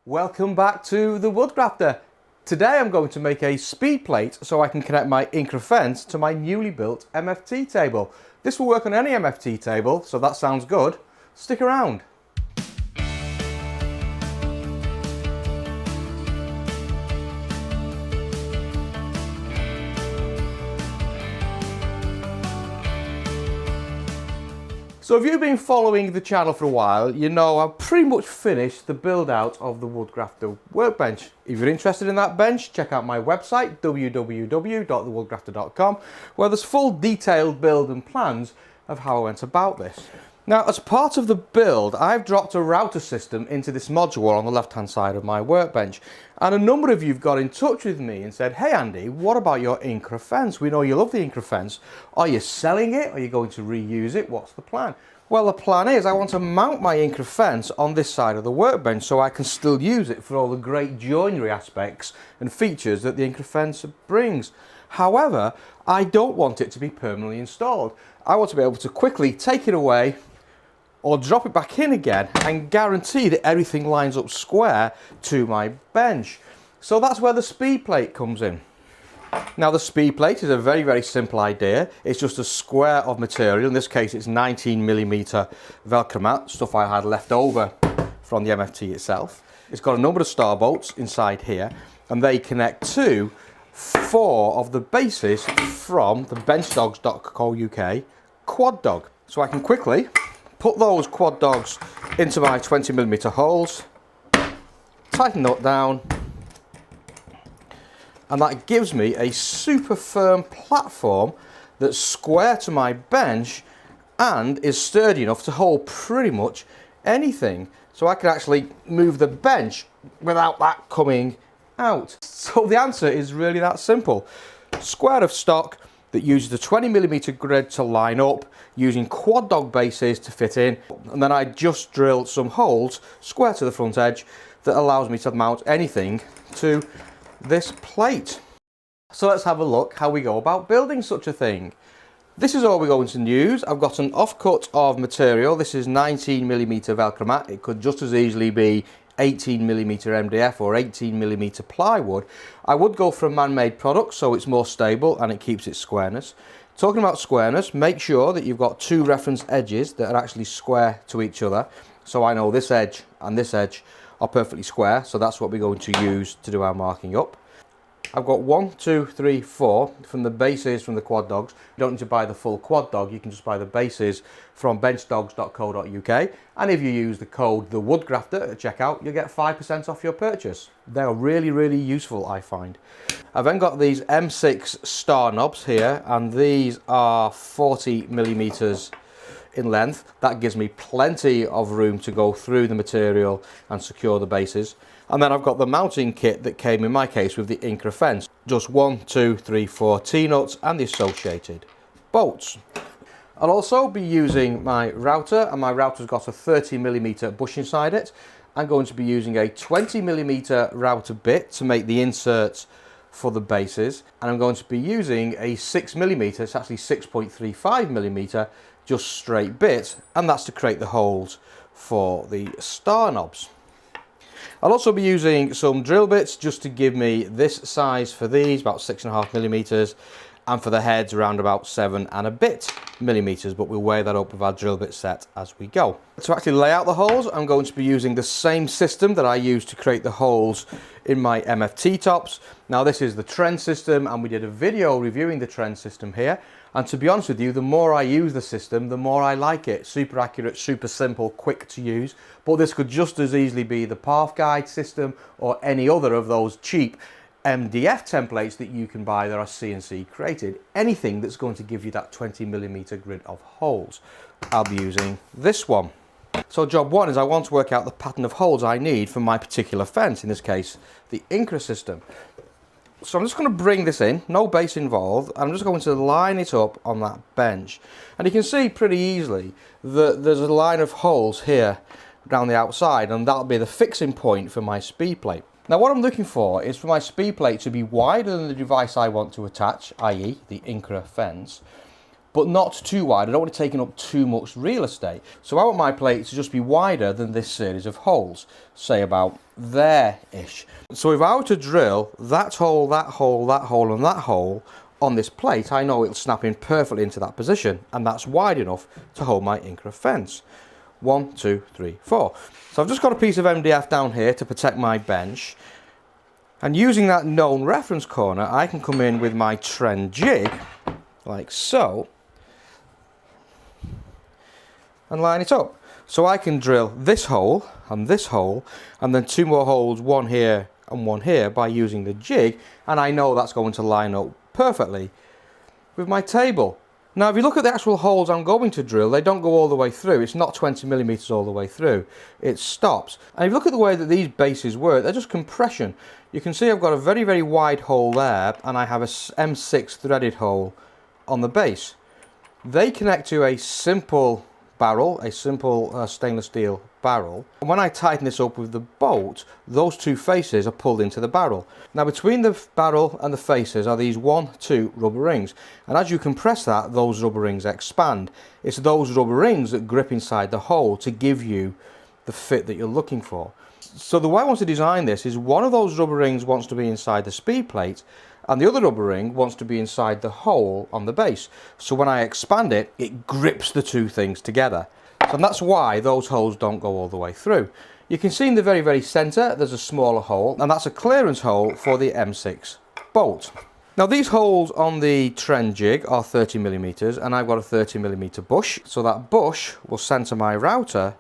Welcome back to the Woodgrafter. Today I'm going to make a speed plate so I can connect my Incra fence to my newly built MFT table. This will work on any MFT table, so that sounds good. Stick around. So if you've been following the channel for a while, you know I've pretty much finished the build out of the Woodgrafter workbench. If you're interested in that bench, check out my website www.thewoodgrafter.com, where there's full detailed build and plans of how I went about this. Now, as part of the build, I've dropped a router system into this module on the left hand side of my workbench, and a number of you have got in touch with me and said, hey Andy, what about your Incra fence? We know you love the Incra fence. Are you selling it? Are you going to reuse it? What's the plan? Well, the plan is I want to mount my Incra fence on this side of the workbench so I can still use it for all the great joinery aspects and features that the Incra fence brings. However, I don't want it to be permanently installed. I want to be able to quickly take it away or drop it back in again and guarantee that everything lines up square to my bench. So that's where the speed plate comes in. Now, the speed plate is a very simple idea. It's just a square of material. In this case, it's 19mm Velcro mat, stuff I had left over from the MFT itself. It's got a number of star bolts inside here, and they connect to 4 of the bases from the benchdogs.co.uk quad dog. So I can quickly put those quad dogs into my 20mm holes, tighten that down, and that gives me a super firm platform that's square to my bench and is sturdy enough to hold pretty much anything. So I can actually move the bench without that coming out. So the answer is really that simple. Square of stock that uses the 20mm grid to line up, using quad dog bases to fit in, and then I just drilled some holes square to the front edge that allows me to mount anything to this plate. So let's have a look how we go about building such a thing. This is all we're going to use. I've got an offcut of material. This is 19mm Velcro mat. It could just as easily be 18mm MDF or 18mm plywood. I would go for a man-made product so it's more stable and it keeps its squareness. Talking about squareness, make sure that you've got 2 reference edges that are actually square to each other. So I know this edge and this edge are perfectly square, so that's what we're going to use to do our marking up. I've got 1, 2, 3, 4 from the bases from the quad dogs. You don't need to buy the full quad dog, you can just buy the bases from benchdogs.co.uk, and if you use the code TheWoodgrafter at checkout, you'll get 5% off your purchase. They're really useful, I find. I've then got these M6 star knobs here, and these are 40mm in length. That gives me plenty of room to go through the material and secure the bases. And then I've got the mounting kit that came in my case with the Incra fence. Just 1, 2, 3, 4 T-nuts and the associated bolts. I'll also be using my router, and my router's got a 30mm bush inside it. I'm going to be using a 20mm router bit to make the inserts for the bases, and I'm going to be using a 6mm, it's actually 6.35mm, just straight bit, and that's to create the holes for the star knobs. I'll also be using some drill bits just to give me this size for these, about 6.5mm, and for the heads around about 7 and a bit millimeters, but we'll weigh that up with our drill bit set as we go. To actually lay out the holes, I'm going to be using the same system that I used to create the holes in my MFT tops. Now, this is the trend system, and we did a video reviewing the trend system here. And to be honest with you, the more I use the system, the more I like it. Super accurate, super simple, quick to use. But this could just as easily be the path guide system or any other of those cheap MDF templates that you can buy that are CNC created. Anything that's going to give you that 20mm grid of holes. I'll be using this one. So job 1 is I want to work out the pattern of holes I need for my particular fence, in this case, the Incra system. So I'm just going to bring this in, no base involved. I'm just going to line it up on that bench. And you can see pretty easily that there's a line of holes here down the outside, and that'll be the fixing point for my speed plate. Now, what I'm looking for is for my speed plate to be wider than the device I want to attach, i.e. the Incra fence, but not too wide. I don't want it taking up too much real estate. So I want my plate to just be wider than this series of holes, say about there-ish. So if I were to drill that hole, that hole, that hole, and that hole on this plate, I know it'll snap in perfectly into that position, and that's wide enough to hold my Incra fence. 1, 2, 3, 4. So I've just got a piece of MDF down here to protect my bench, and using that known reference corner, I can come in with my trend jig, like so, and line it up. So I can drill this hole, and then 2 more holes, one here and one here, by using the jig, and I know that's going to line up perfectly with my table. Now if you look at the actual holes I'm going to drill, they don't go all the way through. It's not 20mm all the way through. It stops. And if you look at the way that these bases work, they're just compression. You can see I've got a very, very wide hole there, and I have a M6 threaded hole on the base. They connect to a simple barrel, a simple stainless steel barrel. And when I tighten this up with the bolt, those 2 faces are pulled into the barrel. Now between the barrel and the faces are these 1, 2 rubber rings, and as you compress that, those rubber rings expand. It's those rubber rings that grip inside the hole to give you the fit that you're looking for. So the way I want to design this is one of those rubber rings wants to be inside the speed plate, and the other rubber ring wants to be inside the hole on the base. So when I expand it, it grips the 2 things together. So that's why those holes don't go all the way through. You can see in the very, very center, there's a smaller hole, and that's a clearance hole for the M6 bolt. Now these holes on the trend jig are 30mm, and I've got a 30mm bush. So that bush will center my router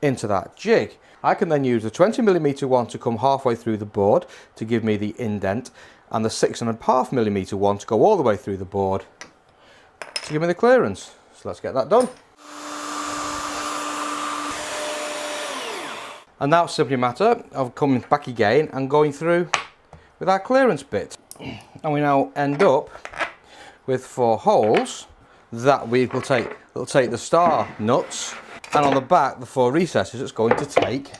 into that jig. I can then use the 20mm one to come halfway through the board to give me the indent, and the 6.5mm one to go all the way through the board to give me the clearance. So let's get that done. And now it's simply a matter of coming back again and going through with our clearance bit. And we now end up with 4 holes that we will take. It'll take the star nuts, and on the back the 4 recesses it's going to take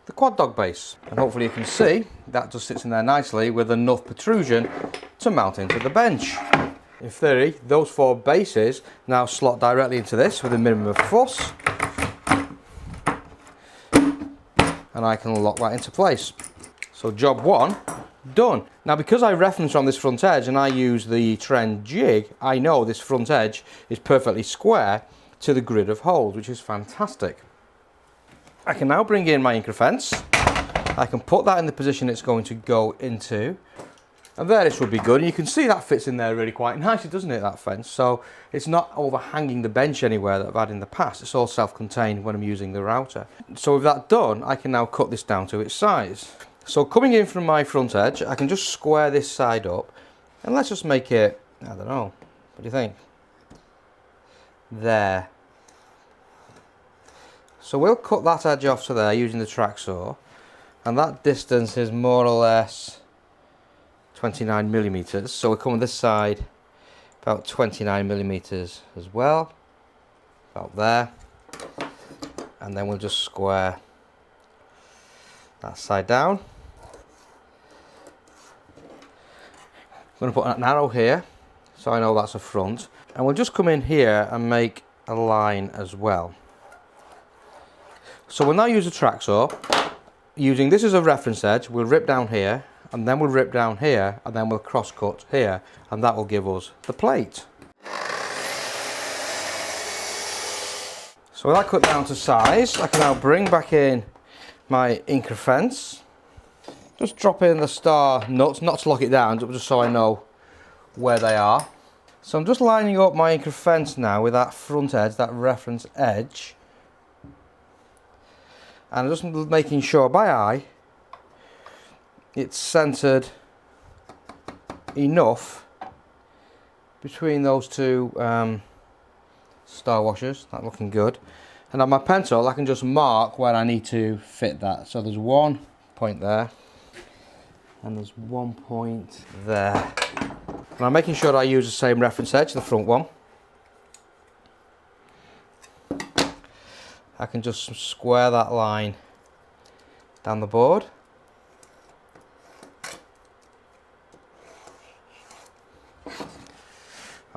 the quad dog base. And hopefully you can see that just sits in there nicely with enough protrusion to mount into the bench. In theory, those 4 bases now slot directly into this with a minimum of fuss, and I can lock that into place. So job 1 done. Now because I reference on this front edge and I use the trend jig, I know this front edge is perfectly square to the grid of holes, which is fantastic. I can now bring in my Incra fence. I can put that in the position it's going to go into, and there this would be good. And you can see that fits in there really quite nicely, doesn't it, that fence? So it's not overhanging the bench anywhere that I've had in the past. It's all self-contained when I'm using the router. So with that done, I can now cut this down to its size. So coming in from my front edge, I can just square this side up, and let's just make it, I don't know, what do you think? There. So we'll cut that edge off to there using the track saw, and that distance is more or less 29mm. So we'll come on this side about 29mm as well, about there, and then we'll just square that side down. I'm going to put an arrow here so I know that's a front, and we'll just come in here and make a line as well. So we'll now use a track saw, using this as a reference edge. We'll rip down here, and then we'll rip down here, and then we'll cross cut here, and that will give us the plate. So with that cut down to size, I can now bring back in my Incra fence. Just drop in the star nuts, not to lock it down, but just so I know where they are. So I'm just lining up my Incra fence now with that front edge, that reference edge. And I'm just making sure by eye it's centered enough between those 2 star washers. That's looking good. And on my pencil I can just mark where I need to fit that. So there's 1 point there, and there's 1 point there. And I'm making sure that I use the same reference edge, the front one. I can just square that line down the board.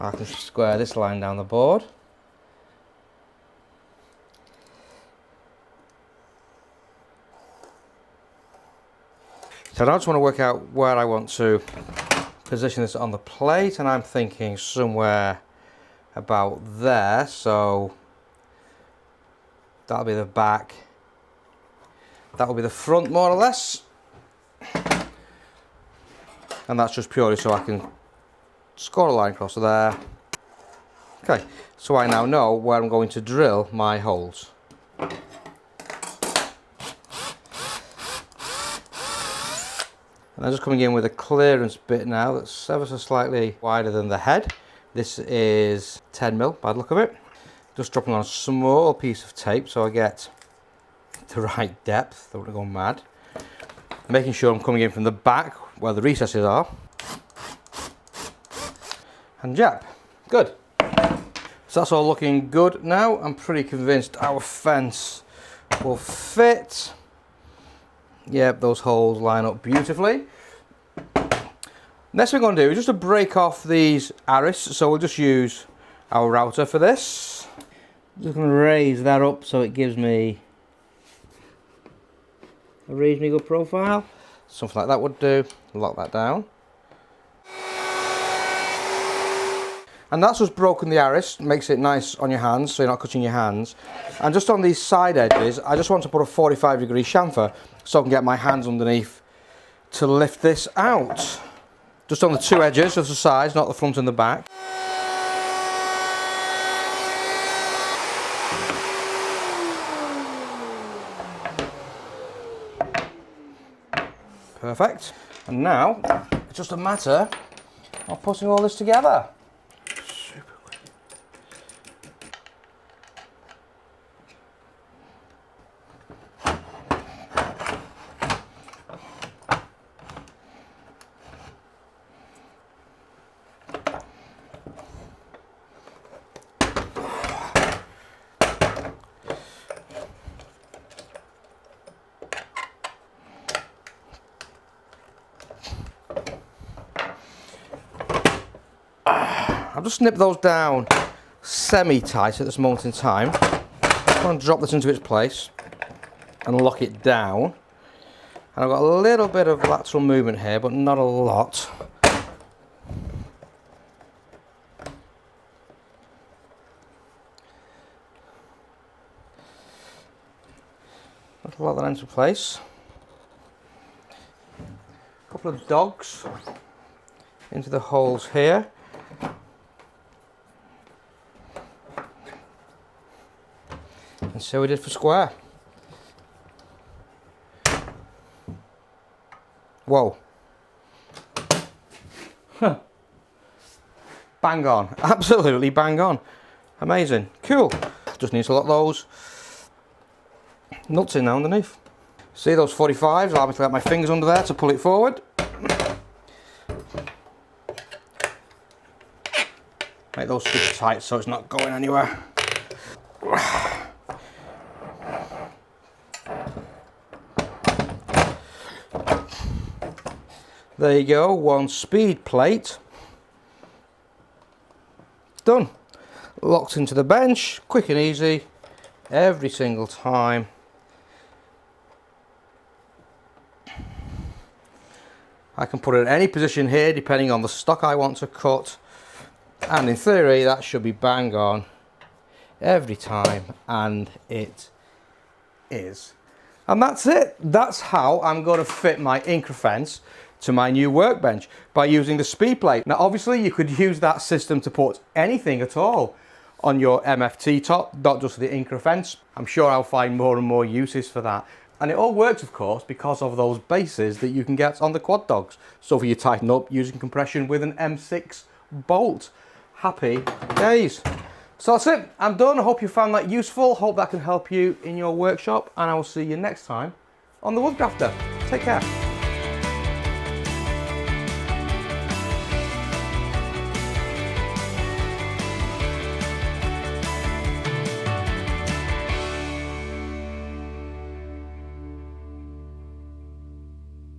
I can square this line down the board. So now I just want to work out where I want to position this on the plate, and I'm thinking somewhere about there. So that'll be the back, that'll be the front more or less, and that's just purely so I can score a line across there. Okay, so I now know where I'm going to drill my holes. And I'm just coming in with a clearance bit now that's ever so slightly wider than the head. This is 10mm by the look of it. Just dropping on a small piece of tape so I get the right depth, don't want to go mad. Making sure I'm coming in from the back where the recesses are. And jab. Good. So that's all looking good now. I'm pretty convinced our fence will fit. Yep, those holes line up beautifully. Next thing we're going to do is just to break off these arrests, so we'll just use our router for this. Just going to raise that up so it gives me a reasonably good profile. Something like that would do. Lock that down. And that's just broken the arrest, makes it nice on your hands so you're not cutting your hands. And just on these side edges, I just want to put a 45-degree chamfer so I can get my hands underneath to lift this out. Just on the two edges, just the sides, not the front and the back. Perfect. And now, it's just a matter of putting all this together. I've just snipped those down semi-tight at this moment in time. I'm going to drop this into its place and lock it down. And I've got a little bit of lateral movement here, but not a lot. Let's lock that into place. A couple of dogs into the holes here. And so we did for square. Whoa. Huh. Bang on. Absolutely bang on. Amazing. Cool. Just need to lock those nuts in now underneath. See those 45s? Allow me to get my fingers under there to pull it forward. Make those super tight so it's not going anywhere. There you go, one speed plate. Done. Locked into the bench, quick and easy, every single time. I can put it in any position here depending on the stock I want to cut. And in theory, that should be bang on every time, and it is. And that's it. That's how I'm going to fit my Incra fence to my new workbench, by using the speed plate. Now obviously you could use that system to put anything at all on your MFT top, not just the Incra fence. I'm sure I'll find more and more uses for that. And it all works, of course, because of those bases that you can get on the quad dogs. So for you tighten up using compression with an M6 bolt. Happy days. So that's it. I'm done. I hope you found that useful. Hope that can help you in your workshop, and I will see you next time on the Woodgrafter. Take care.